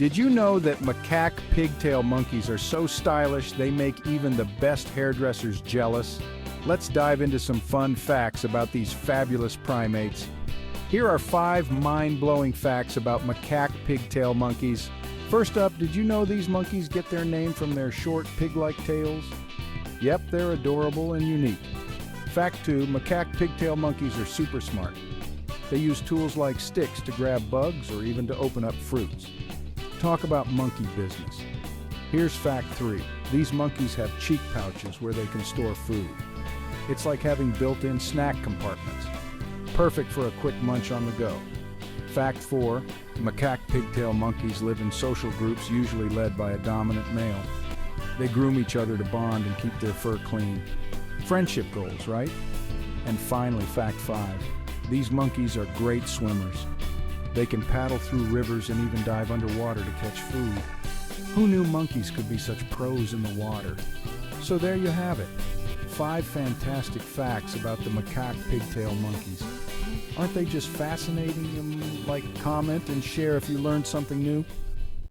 Did you know that macaque pigtail monkeys are so stylish they make even the best hairdressers jealous? Let's dive into some fun facts about these fabulous primates. Here are 5 mind-blowing facts about macaque pigtail monkeys. First up, did you know these monkeys get their name from their short pig-like tails? Yep, they're adorable and unique. Fact 2, macaque pigtail monkeys are super smart. They use tools like sticks to grab bugs or even to open up fruits. Talk about monkey business. Here's fact 3. These monkeys have cheek pouches where they can store food. It's like having built-in snack compartments. Perfect for a quick munch on the go. Fact 4. Macaque pigtail monkeys live in social groups usually led by a dominant male. They groom each other to bond and keep their fur clean. Friendship goals, right? And finally, fact 5. These monkeys are great swimmers. They can paddle through rivers and even dive underwater to catch food. Who knew monkeys could be such pros in the water? So there you have it. 5 fantastic facts about the macaque pigtail monkeys. Aren't they just fascinating? Like, comment and share if you learned something new.